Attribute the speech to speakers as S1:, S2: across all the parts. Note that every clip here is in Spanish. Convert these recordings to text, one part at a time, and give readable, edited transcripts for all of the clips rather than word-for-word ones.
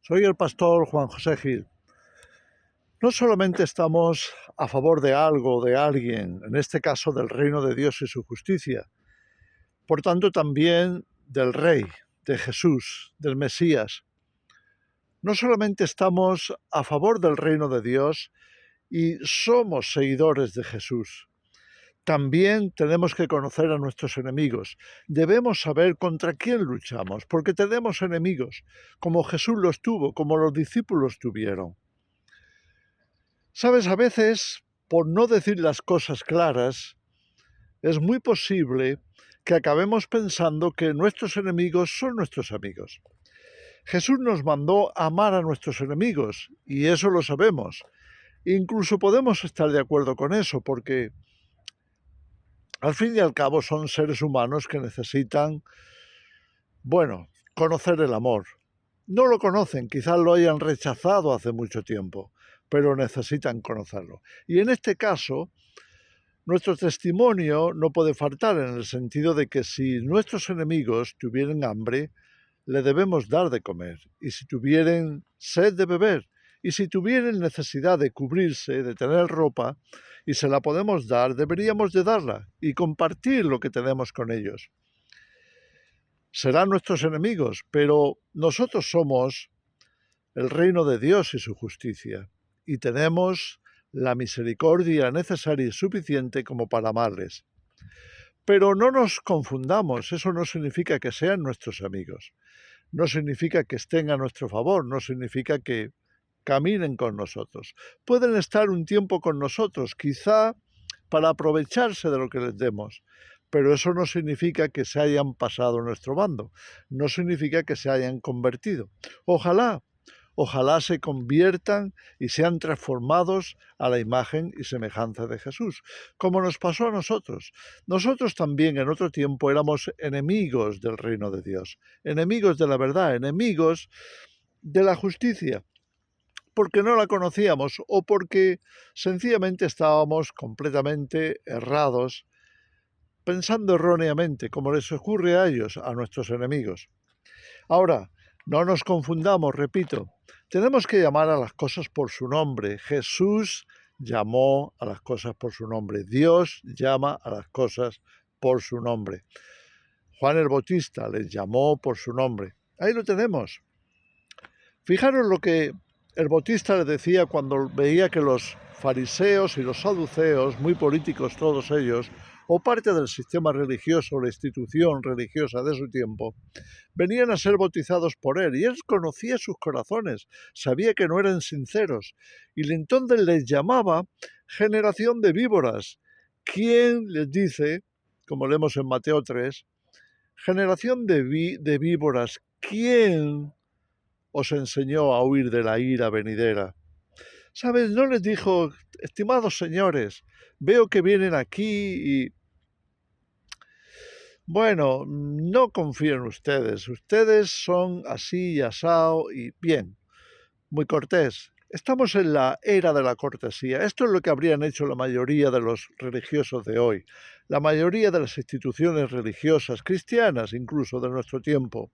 S1: Soy el pastor Juan José Gil. No solamente estamos a favor de algo o de alguien, en este caso del reino de Dios y su justicia, por tanto también del Rey, de Jesús, del Mesías. No solamente estamos a favor del reino de Dios y somos seguidores de Jesús. También tenemos que conocer a nuestros enemigos. Debemos saber contra quién luchamos, porque tenemos enemigos, como Jesús los tuvo, como los discípulos tuvieron. Sabes, a veces, por no decir las cosas claras, es muy posible que acabemos pensando que nuestros enemigos son nuestros amigos. Jesús nos mandó amar a nuestros enemigos, y eso lo sabemos. Incluso podemos estar de acuerdo con eso, porque al fin y al cabo son seres humanos que necesitan, conocer el amor. No lo conocen, quizás lo hayan rechazado hace mucho tiempo, pero necesitan conocerlo. Y en este caso, nuestro testimonio no puede faltar en el sentido de que si nuestros enemigos tuvieran hambre, le debemos dar de comer. Y si tuvieran sed, de beber. Y si tuvieran necesidad de cubrirse, de tener ropa, y se la podemos dar, deberíamos de darla y compartir lo que tenemos con ellos. Serán nuestros enemigos, pero nosotros somos el reino de Dios y su justicia, y tenemos la misericordia necesaria y suficiente como para amarles. Pero no nos confundamos, eso no significa que sean nuestros amigos, no significa que estén a nuestro favor, no significa que caminen con nosotros. Pueden estar un tiempo con nosotros, quizá para aprovecharse de lo que les demos, pero eso no significa que se hayan pasado a nuestro bando, no significa que se hayan convertido. Ojalá se conviertan y sean transformados a la imagen y semejanza de Jesús, como nos pasó a nosotros. Nosotros también en otro tiempo éramos enemigos del reino de Dios, enemigos de la verdad, enemigos de la justicia, porque no la conocíamos o porque sencillamente estábamos completamente errados, pensando erróneamente, como les ocurre a ellos, a nuestros enemigos. Ahora, no nos confundamos, repito, tenemos que llamar a las cosas por su nombre. Jesús llamó a las cosas por su nombre. Dios llama a las cosas por su nombre. Juan el Bautista les llamó por su nombre. Ahí lo tenemos. Fijaros lo que el Bautista le decía cuando veía que los fariseos y los saduceos, muy políticos todos ellos, o parte del sistema religioso, la institución religiosa de su tiempo, venían a ser bautizados por él, y él conocía sus corazones, sabía que no eran sinceros, y entonces les llamaba generación de víboras. ¿Quién les dice, como leemos en Mateo 3, generación de víboras, quién os enseñó a huir de la ira venidera? ¿Sabes? No les dijo, estimados señores, veo que vienen aquí y no confío en ustedes. Ustedes son así y asao y bien, muy cortés. Estamos en la era de la cortesía. Esto es lo que habrían hecho la mayoría de los religiosos de hoy, la mayoría de las instituciones religiosas, cristianas incluso de nuestro tiempo.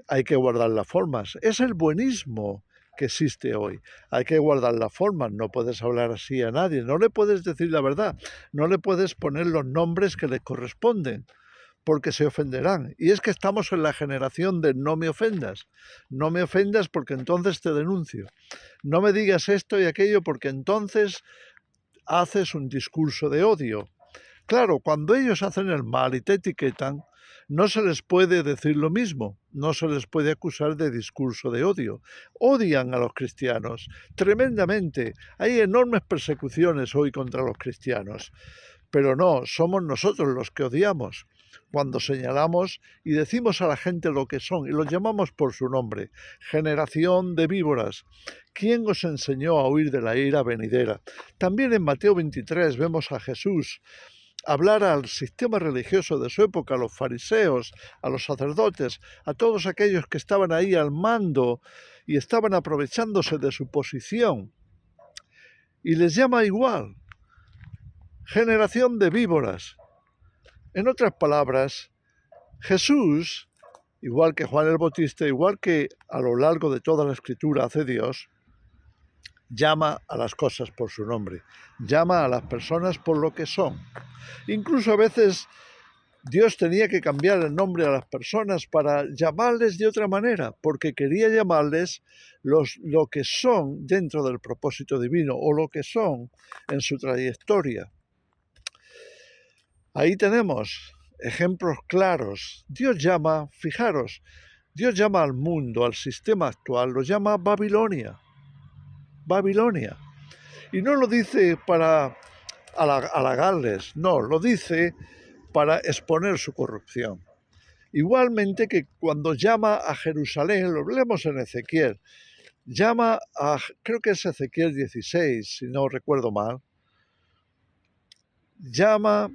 S1: Hay que guardar las formas. Es el buenismo que existe hoy. Hay que guardar las formas, no puedes hablar así a nadie, no le puedes decir la verdad, no le puedes poner los nombres que les corresponden, porque se ofenderán. Y es que estamos en la generación de no me ofendas porque entonces te denuncio. No me digas esto y aquello porque entonces haces un discurso de odio. Claro, cuando ellos hacen el mal y te etiquetan, no se les puede decir lo mismo, no se les puede acusar de discurso de odio. Odian a los cristianos tremendamente. Hay enormes persecuciones hoy contra los cristianos, pero no, somos nosotros los que odiamos cuando señalamos y decimos a la gente lo que son y los llamamos por su nombre. Generación de víboras. ¿Quién os enseñó a huir de la ira venidera? También en Mateo 23 vemos a Jesús hablar al sistema religioso de su época, a los fariseos, a los sacerdotes, a todos aquellos que estaban ahí al mando y estaban aprovechándose de su posición. Y les llama igual, generación de víboras. En otras palabras, Jesús igual que Juan el Bautista, igual que a lo largo de toda la Escritura hace Dios, llama a las cosas por su nombre, llama a las personas por lo que son. Incluso a veces Dios tenía que cambiar el nombre a las personas para llamarles de otra manera, porque quería llamarles lo que son dentro del propósito divino o lo que son en su trayectoria. Ahí tenemos ejemplos claros. Dios llama, fijaros, Dios llama al mundo, al sistema actual, lo llama Babilonia. Babilonia. Y no lo dice para halagarles, no, lo dice para exponer su corrupción. Igualmente que cuando llama a Jerusalén, lo leemos en Ezequiel, llama a, creo que es Ezequiel 16, si no recuerdo mal, llama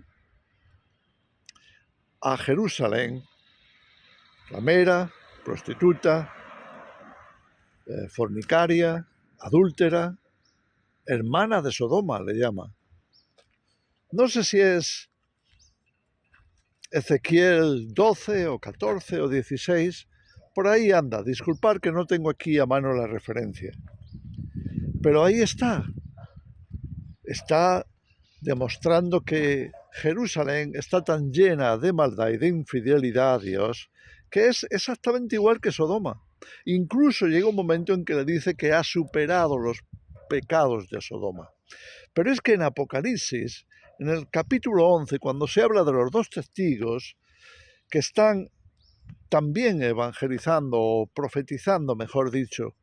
S1: a Jerusalén, ramera, prostituta, fornicaria, adúltera, hermana de Sodoma, le llama. No sé si es Ezequiel 12 o 14 o 16, por ahí anda, disculpad que no tengo aquí a mano la referencia. Pero ahí está demostrando que Jerusalén está tan llena de maldad y de infidelidad a Dios que es exactamente igual que Sodoma. Incluso llega un momento en que le dice que ha superado los pecados de Sodoma. Pero es que en Apocalipsis, en el capítulo 11, cuando se habla de los dos testigos que están también evangelizando o profetizando, mejor dicho,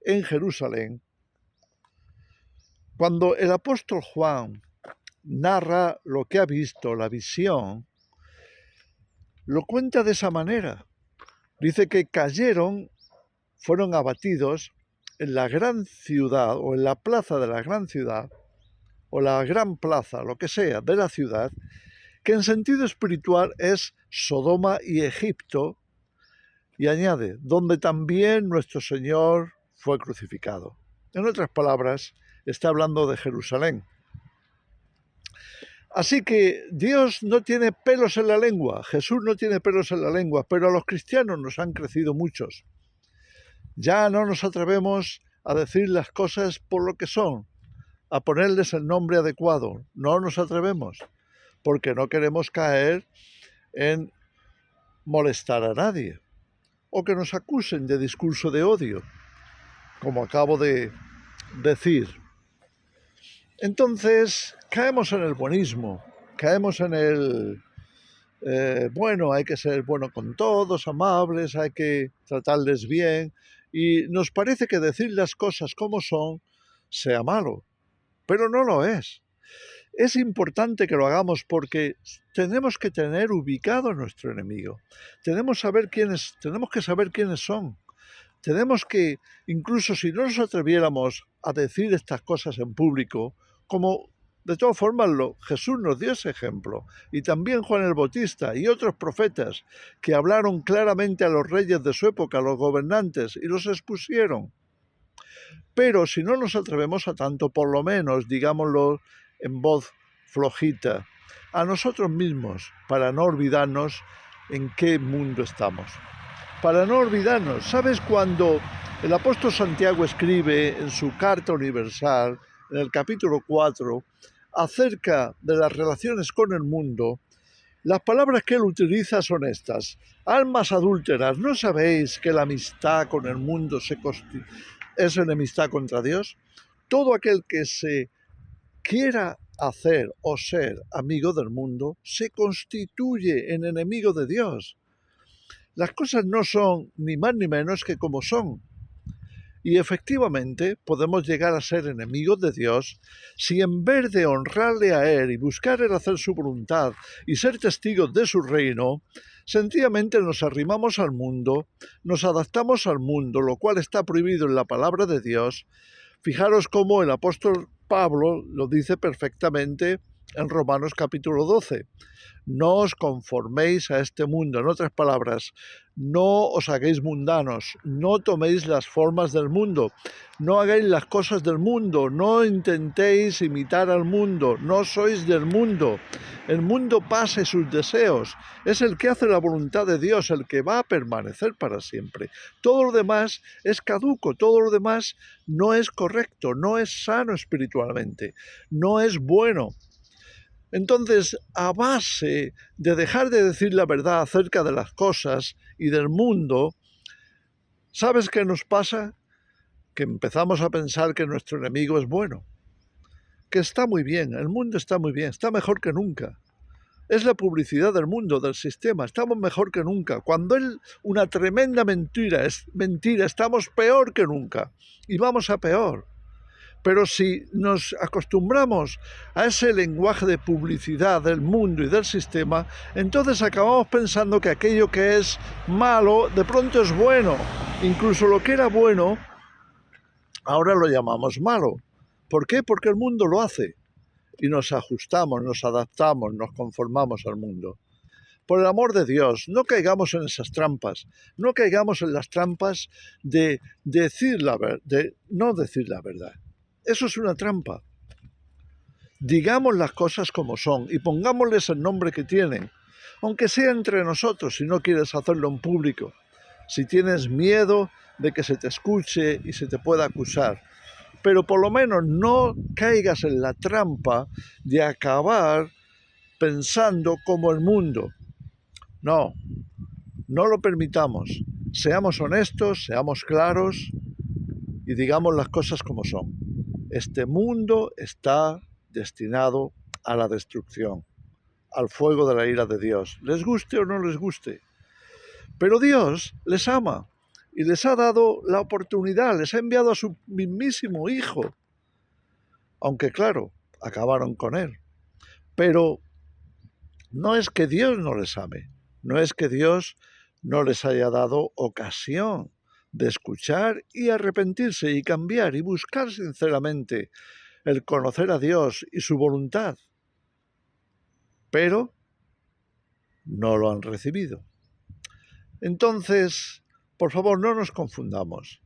S1: en Jerusalén, cuando el apóstol Juan narra lo que ha visto, la visión, lo cuenta de esa manera. Dice que cayeron, fueron abatidos en la gran ciudad o en la plaza de la gran ciudad o la gran plaza, lo que sea, de la ciudad, que en sentido espiritual es Sodoma y Egipto, y añade, donde también nuestro Señor fue crucificado. En otras palabras, está hablando de Jerusalén. Así que Dios no tiene pelos en la lengua, Jesús no tiene pelos en la lengua, pero a los cristianos nos han crecido muchos. Ya no nos atrevemos a decir las cosas por lo que son, a ponerles el nombre adecuado. No nos atrevemos, porque no queremos caer en molestar a nadie, o que nos acusen de discurso de odio, como acabo de decir. Entonces caemos en el buenismo, caemos en el bueno, hay que ser bueno con todos, amables, hay que tratarles bien, y nos parece que decir las cosas como son sea malo, pero no lo es. Es importante que lo hagamos porque tenemos que tener ubicado a nuestro enemigo. Tenemos que saber quiénes son. Tenemos que, incluso si no nos atreviéramos a decir estas cosas en público, como de todas formas Jesús nos dio ese ejemplo, y también Juan el Bautista y otros profetas que hablaron claramente a los reyes de su época, a los gobernantes, y los expusieron. Pero si no nos atrevemos a tanto, por lo menos digámoslo en voz flojita, a nosotros mismos, para no olvidarnos en qué mundo estamos. Para no olvidarnos, ¿sabes cuando el apóstol Santiago escribe en su Carta Universal, en el capítulo 4, acerca de las relaciones con el mundo? Las palabras que él utiliza son estas: almas adúlteras, ¿no sabéis que la amistad con el mundo es enemistad contra Dios? Todo aquel que se quiera hacer o ser amigo del mundo se constituye en enemigo de Dios. Las cosas no son ni más ni menos que como son. Y efectivamente podemos llegar a ser enemigos de Dios si en vez de honrarle a Él y buscar el hacer su voluntad y ser testigos de su reino, sencillamente nos arrimamos al mundo, nos adaptamos al mundo, lo cual está prohibido en la palabra de Dios. Fijaros cómo el apóstol Pablo lo dice perfectamente en Romanos capítulo 12. No os conforméis a este mundo. En otras palabras, no os hagáis mundanos, no toméis las formas del mundo, no hagáis las cosas del mundo, no intentéis imitar al mundo, no sois del mundo. El mundo pasa y sus deseos. Es el que hace la voluntad de Dios, el que va a permanecer para siempre. Todo lo demás es caduco, todo lo demás no es correcto, no es sano espiritualmente, no es bueno. Entonces, a base de dejar de decir la verdad acerca de las cosas y del mundo, ¿sabes qué nos pasa? Que empezamos a pensar que nuestro enemigo es bueno, que está muy bien, el mundo está muy bien, está mejor que nunca. Es la publicidad del mundo, del sistema, estamos mejor que nunca. Cuando es una tremenda mentira, estamos peor que nunca y vamos a peor. Pero si nos acostumbramos a ese lenguaje de publicidad del mundo y del sistema, entonces acabamos pensando que aquello que es malo de pronto es bueno. Incluso lo que era bueno, ahora lo llamamos malo. ¿Por qué? Porque el mundo lo hace. Y nos ajustamos, nos adaptamos, nos conformamos al mundo. Por el amor de Dios, no caigamos en esas trampas, no caigamos en las trampas de no decir la verdad. Eso es una trampa. Digamos las cosas como son y pongámosles el nombre que tienen, aunque sea entre nosotros si no quieres hacerlo en público, si tienes miedo de que se te escuche y se te pueda acusar. Pero por lo menos no caigas en la trampa de acabar pensando como el mundo. No, no lo permitamos. Seamos honestos, seamos claros y digamos las cosas como son. Este mundo está destinado a la destrucción, al fuego de la ira de Dios, les guste o no les guste. Pero Dios les ama y les ha dado la oportunidad, les ha enviado a su mismísimo Hijo, aunque claro, acabaron con él. Pero no es que Dios no les ame, no es que Dios no les haya dado ocasión de escuchar y arrepentirse y cambiar y buscar sinceramente el conocer a Dios y su voluntad, pero no lo han recibido. Entonces, por favor, no nos confundamos.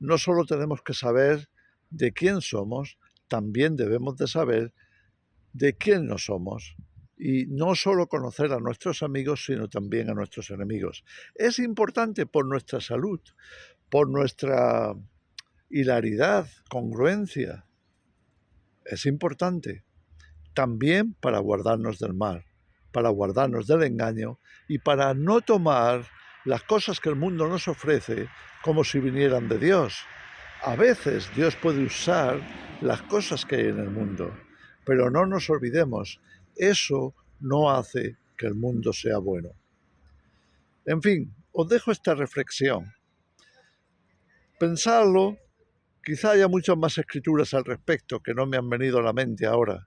S1: No solo tenemos que saber de quién somos, también debemos de saber de quién no somos. Y no solo conocer a nuestros amigos, sino también a nuestros enemigos. Es importante por nuestra salud, por nuestra hilaridad, congruencia. Es importante también para guardarnos del mal, para guardarnos del engaño y para no tomar las cosas que el mundo nos ofrece como si vinieran de Dios. A veces Dios puede usar las cosas que hay en el mundo, pero no nos olvidemos, eso no hace que el mundo sea bueno. En fin, os dejo esta reflexión. Pensadlo, quizá haya muchas más escrituras al respecto que no me han venido a la mente ahora.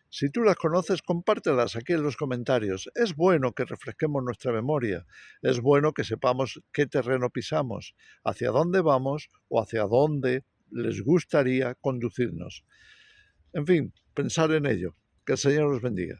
S1: Si tú las conoces, compártelas aquí en los comentarios. Es bueno que refresquemos nuestra memoria, es bueno que sepamos qué terreno pisamos, hacia dónde vamos o hacia dónde les gustaría conducirnos. En fin, pensar en ello. Que el Señor os bendiga.